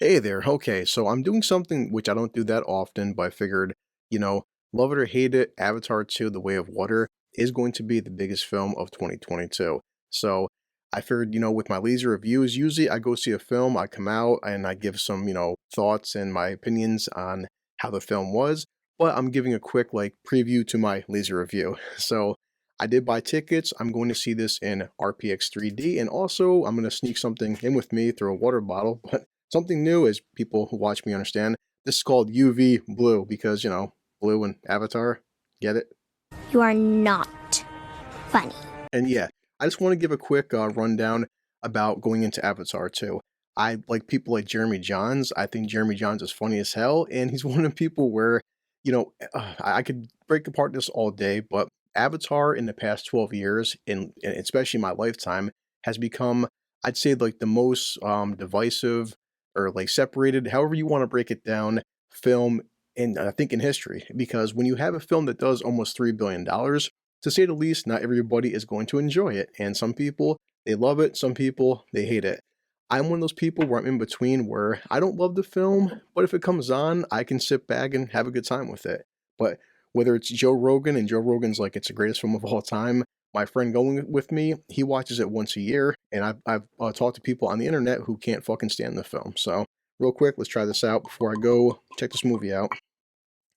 Hey there. Okay, so I'm doing something which I don't do that often, but I figured, you know, love it or hate it, Avatar 2: The Way of Water is going to be the biggest film of 2022. So I figured, with my laser reviews, usually I go see a film, I come out and I give some, thoughts and my opinions on how the film was, but I'm giving a quick like preview to my laser review. So I did buy tickets. I'm going to see this in RPX 3D, and also I'm going to sneak something in with me through a water bottle, but something new, as people who watch me understand. This is called UV blue because, blue and Avatar. Get it? You are not funny. And yeah, I just want to give a quick rundown about going into Avatar 2. I like people like Jeremy Johns. I think Jeremy Johns is funny as hell, and he's one of the people where, I could break apart this all day, but Avatar in the past 12 years, and especially my lifetime, has become, I'd say, like the most divisive or like separated, however you want to break it down, film in, I think, in history. Because when you have a film that does almost $3 billion, to say the least, not everybody is going to enjoy it. And some people, they love it. Some people, they hate it. I'm one of those people where I'm in between where I don't love the film, but if it comes on, I can sit back and have a good time with it. But whether it's Joe Rogan, and Joe Rogan's like, it's the greatest film of all time. My friend going with me, he watches it once a year. And I've talked to people on the internet who can't fucking stand the film. So real quick, let's try this out before I go check this movie out.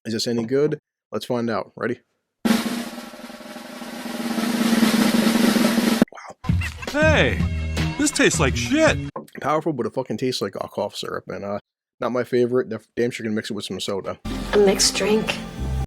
Is this any good? Let's find out. Ready? Hey, this tastes like shit. Powerful, but it fucking tastes like cough syrup, and not my favorite. Damn sure gonna mix it with some soda. A mixed drink.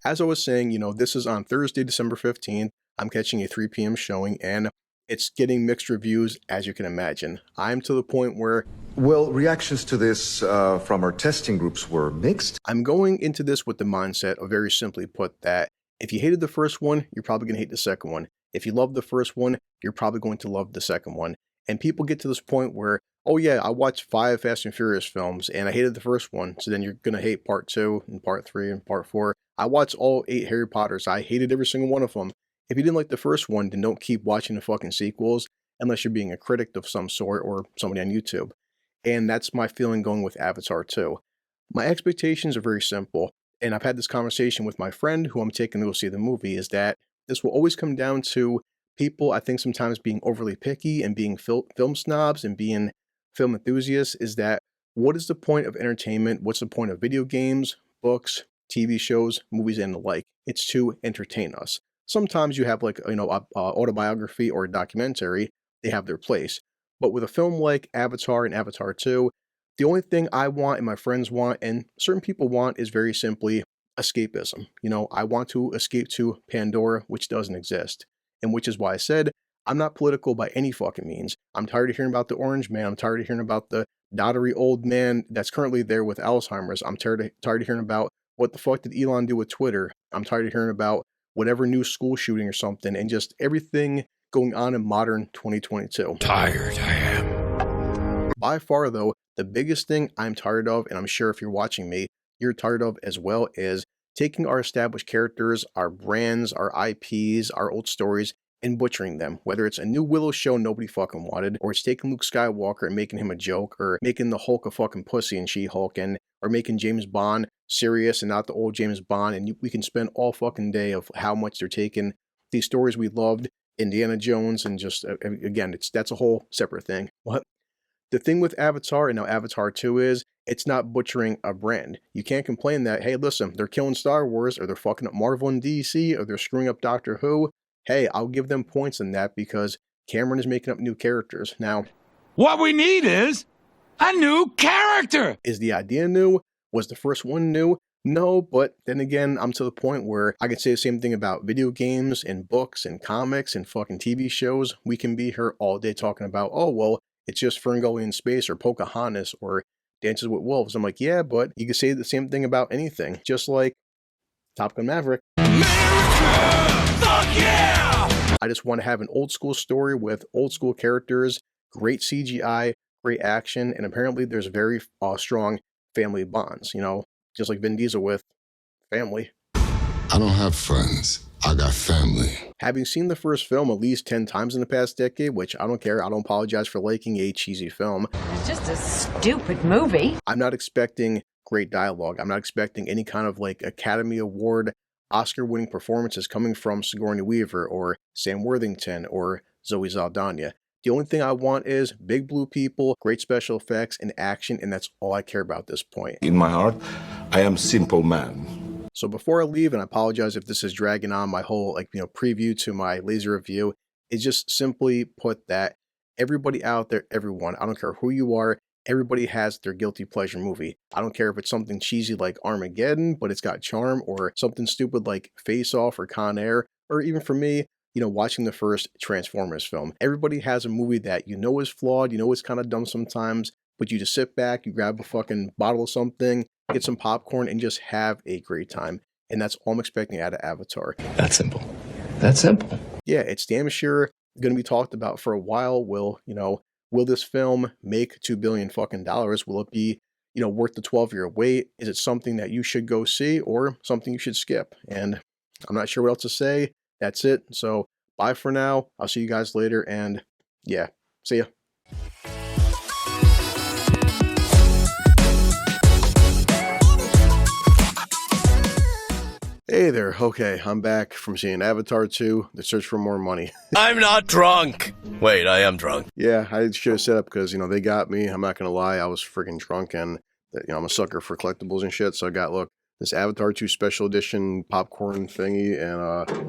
As I was saying, this is on Thursday, December 15th. I'm catching a 3 p.m. showing, and it's getting mixed reviews, as you can imagine. I'm to the point where... Well, reactions to this from our testing groups were mixed. I'm going into this with the mindset of, very simply put, that if you hated the first one, you're probably gonna hate the second one. If you love the first one, you're probably going to love the second one. And people get to this point where, oh yeah, I watched 5 Fast and Furious films and I hated the first one, so then you're going to hate part 2 and part 3 and part 4. I watched all 8 Harry Potters. I hated every single one of them. If you didn't like the first one, then don't keep watching the fucking sequels unless you're being a critic of some sort or somebody on YouTube. And that's my feeling going with Avatar 2. My expectations are very simple, and I've had this conversation with my friend who I'm taking to go see the movie, is that this will always come down to people, I think, sometimes being overly picky and being film snobs and being film enthusiasts. Is that, what is the point of entertainment? What's the point of video games, books, TV shows, movies, and the like? It's to entertain us. Sometimes you have like, a autobiography or a documentary, they have their place. But with a film like Avatar and Avatar 2, the only thing I want and my friends want and certain people want is very simply escapism. I want to escape to Pandora, which doesn't exist. And which is why I said, I'm not political by any fucking means. I'm tired of hearing about the orange man. I'm tired of hearing about the doddery old man that's currently there with Alzheimer's. I'm tired of hearing about what the fuck did Elon do with Twitter. I'm tired of hearing about whatever new school shooting or something, and just everything going on in modern 2022. Tired I am. By far, though, the biggest thing I'm tired of, and I'm sure if you're watching me, you're tired of as well, is taking our established characters, our brands, our IPs, our old stories, and butchering them. Whether it's a new Willow show nobody fucking wanted, or it's taking Luke Skywalker and making him a joke, or making the Hulk a fucking pussy in She-Hulk, or making James Bond serious and not the old James Bond, and we can spend all fucking day of how much they're taking these stories we loved, Indiana Jones, and just, again, that's a whole separate thing. What? The thing with Avatar and now Avatar 2 is, it's not butchering a brand. You can't complain that, hey, listen, they're killing Star Wars, or they're fucking up Marvel and DC, or they're screwing up Doctor Who. Hey, I'll give them points in that because Cameron is making up new characters. Now, What we need is a new character. is the idea new? Was the first one new? No, but then again, I'm to the point where I can say the same thing about video games and books and comics and fucking TV shows. We can be here all day talking about, oh, well, it's just Ferngully in space or Pocahontas or Dances with Wolves. I'm like, yeah, but you can say the same thing about anything. Just like Top Gun Maverick. America! Fuck yeah! I just want to have an old school story with old school characters, great CGI, great action, and apparently there's very strong family bonds, just like Vin Diesel with family. I don't have friends. I got family. Having seen the first film at least 10 times in the past decade, which I don't care, I don't apologize for liking a cheesy film. It's just a stupid movie. I'm not expecting great dialogue. I'm not expecting any kind of like Academy Award, Oscar-winning performances coming from Sigourney Weaver or Sam Worthington or Zoe Saldana. The only thing I want is big blue people, great special effects, and action, and that's all I care about at this point. In my heart, I am simple man. So before I leave, and I apologize if this is dragging on my whole preview to my laser review, is just simply put that everybody out there, everyone, I don't care who you are, everybody has their guilty pleasure movie. I don't care if it's something cheesy like Armageddon, but it's got charm, or something stupid like Face Off or Con Air, or even for me, watching the first Transformers film. Everybody has a movie that you know is flawed, you know it's kind of dumb sometimes, but you just sit back, you grab a fucking bottle of something, get some popcorn, and just have a great time. And that's all I'm expecting out of Avatar. That's simple. That's simple. Yeah, it's damn sure going to be talked about for a while. Will this film make $2 billion fucking dollars? Will it be, worth the 12-year wait? Is it something that you should go see or something you should skip? And I'm not sure what else to say. That's it. So bye for now. I'll see you guys later. And yeah, see ya. Hey there, okay, I'm back from seeing Avatar 2, The Search for More Money. I'm not drunk! Wait, I am drunk. Yeah, I should have set up because, they got me. I'm not going to lie, I was freaking drunk and, I'm a sucker for collectibles and shit. So I got, look, this Avatar 2 special edition popcorn thingy and,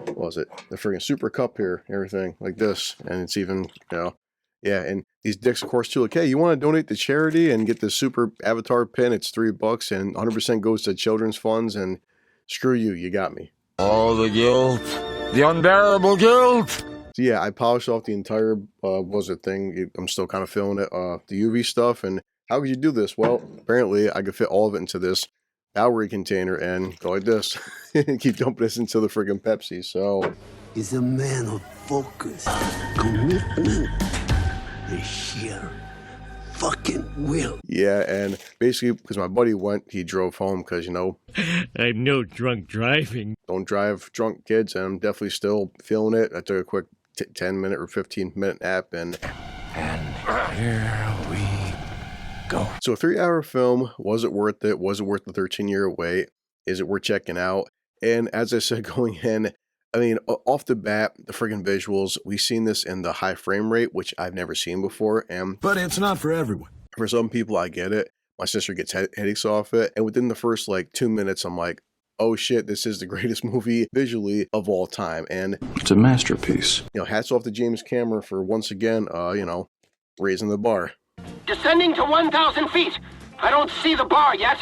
what was it? The freaking super cup here, everything like this. And it's even, yeah, and these dicks, of course, too. Like, hey, you want to donate to charity and get this super Avatar pin? It's $3 and 100% goes to children's funds and screw you, you got me. All the guilt. The unbearable guilt. So yeah, I polished off the entire, thing. I'm still kind of feeling it, the UV stuff. And how could you do this? Well, apparently I could fit all of it into this Bowery container and go like this. And keep dumping this into the friggin' Pepsi, so. He's a man of focus, commitment, the sheer fucking will. Yeah, and basically, because my buddy went, he drove home because, I'm no drunk driving. Don't drive drunk, kids, and I'm definitely still feeling it. I took a quick 10-minute or 15-minute nap, and here we go. So a 3-hour film, was it worth it? Was it worth the 13-year wait? Is it worth checking out? And as I said going in, I mean, off the bat, the friggin' visuals, we've seen this in the high frame rate, which I've never seen before. But it's not for everyone. For some people, I get it. My sister gets headaches off it. And within the first 2 minutes, I'm like, oh shit, this is the greatest movie visually of all time. And it's a masterpiece. Hats off to James Cameron for once again, raising the bar. Descending to 1,000 feet. I don't see the bar yet.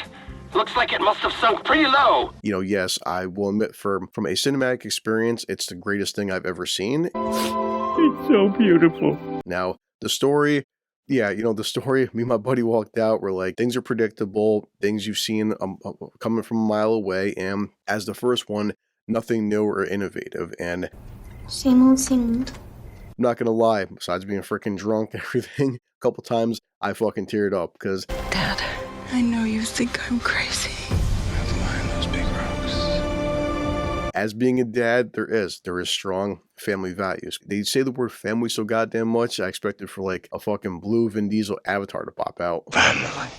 Looks like it must have sunk pretty low. Yes, I will admit from a cinematic experience, it's the greatest thing I've ever seen. It's so beautiful. Now, the story, yeah, the story, me and my buddy walked out, we're like, things are predictable, things you've seen coming from a mile away, and as the first one, nothing new or innovative, and Same old, same old. I'm not gonna lie, besides being freaking drunk and everything, a couple times, I fucking teared up, because Dad, I know you think I'm crazy. Those big rocks. as being a dad, there is strong family values. They say the word family so goddamn much, I expected for a fucking blue Vin Diesel avatar to pop out. Family.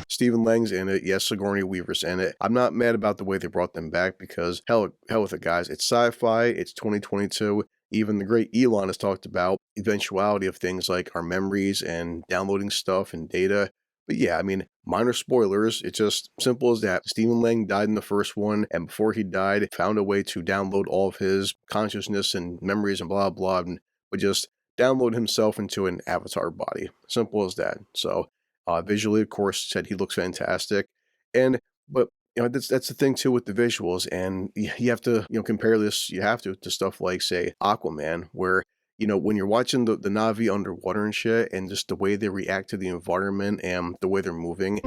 Stephen Lang's in it, yes, Sigourney Weaver's in it. I'm not mad about the way they brought them back because hell with it, guys. It's sci-fi, it's 2022. Even the great Elon has talked about eventuality of things like our memories and downloading stuff and data. But yeah, I mean, minor spoilers. It's just simple as that. Stephen Lang died in the first one, and before he died, found a way to download all of his consciousness and memories and blah, blah, and would just download himself into an avatar body. Simple as that. So visually, of course, said he looks fantastic. But that's the thing too with the visuals, and you have to compare this. You have to stuff like, say, Aquaman, where when you're watching the Na'vi underwater and shit, and just the way they react to the environment and the way they're moving.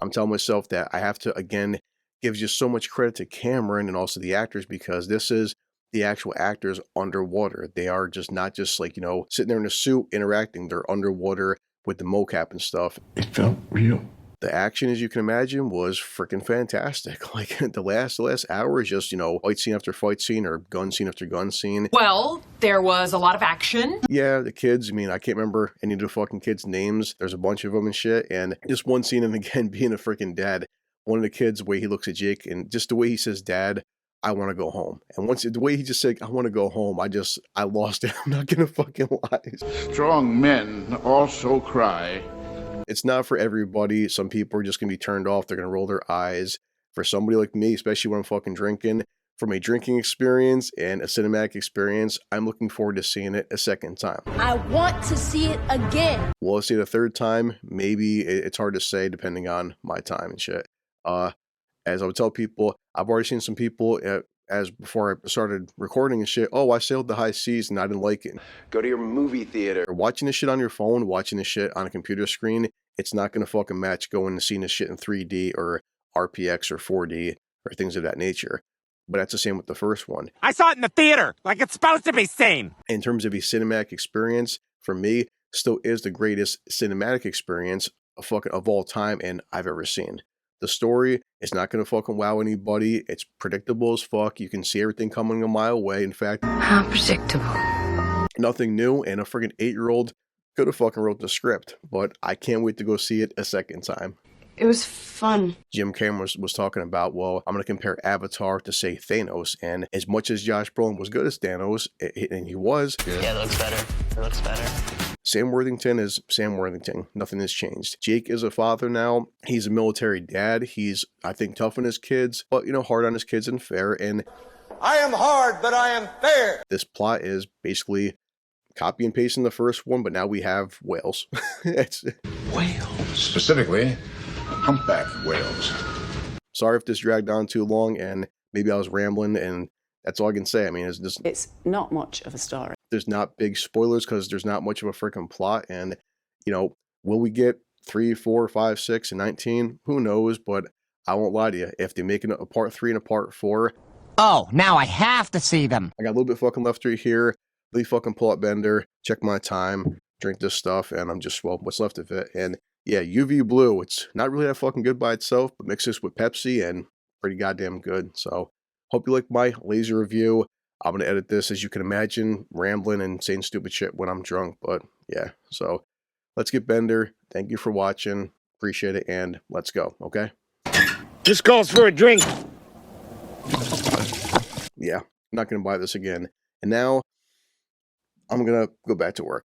I'm telling myself that I have to, again, give just so much credit to Cameron and also the actors, because this is the actual actors underwater. They are just not just sitting there in a suit interacting. They're underwater with the mocap and stuff. It felt real. The action, as you can imagine, was freaking fantastic. Like the last hour is just, you know, fight scene after fight scene or gun scene after gun scene. Well, there was a lot of action. Yeah, the kids, I mean, I can't remember any of the fucking kids' names. There's a bunch of them and shit. And just one scene, and again, being a freaking dad, one of the kids, the way he looks at Jake and just the way he says, "Dad, I want to go home." And once the way he just said, "I want to go home," I lost it. I'm not going to fucking lie. Strong men also cry. It's not for everybody. Some people are just going to be turned off. They're going to roll their eyes. For somebody like me, especially when I'm fucking drinking, from a drinking experience and a cinematic experience, I'm looking forward to seeing it a second time. I want to see it again. Will I see it a third time? Maybe. It's hard to say depending on my time and shit. As I would tell people, I've already seen some people as before I started recording and shit, "Oh, I sailed the high seas and I didn't like it." Go to your movie theater. Watching this shit on your phone, watching this shit on a computer screen, it's not going to fucking match going and seeing this shit in 3D or RPX or 4D or things of that nature. But that's the same with the first one. I saw it in the theater, like it's supposed to be seen. In terms of a cinematic experience, for me, still is the greatest cinematic experience of all time and I've ever seen. The story is not going to fucking wow anybody. It's predictable as fuck. You can see everything coming a mile away. In fact, How predictable. nothing new, and a friggin' 8-year-old could have fucking wrote the script, but I can't wait to go see it a second time. It was fun. Jim Cameron was talking about, well, I'm going to compare Avatar to, say, Thanos, and as much as Josh Brolin was good as Thanos, and he was... Yeah, it looks better. It looks better. Sam Worthington is Sam Worthington. Nothing has changed. Jake is a father now. He's a military dad. He's, I think, tough on his kids, but, you know, hard on his kids and fair, and... I am hard, but I am fair. This plot is basically copy and pasting the first one, but now we have whales. Whales. Specifically, humpback whales. Sorry if this dragged on too long, and maybe I was rambling, and that's all I can say. I mean, It's not much of a story. there's not big spoilers because there's not much of a freaking plot, and, you know, will we get 3, 4, 5, 6, and 19? Who knows, but I won't lie to you. If they make a part 3 and a part 4... Oh, now I have to see them. I got a little bit fucking left right here. Really fucking pull up Bender, check my time, drink this stuff, and I'm just, well, what's left of it. And yeah, UV Blue, it's not really that fucking good by itself, but mix this with Pepsi and pretty goddamn good. So, hope you like my lazy review. I'm going to edit this, as you can imagine, rambling and saying stupid shit when I'm drunk, but yeah. So, let's get Bender. Thank you for watching. Appreciate it, and let's go, okay? This calls for a drink. Yeah, I'm not going to buy this again. And now, I'm going to go back to work.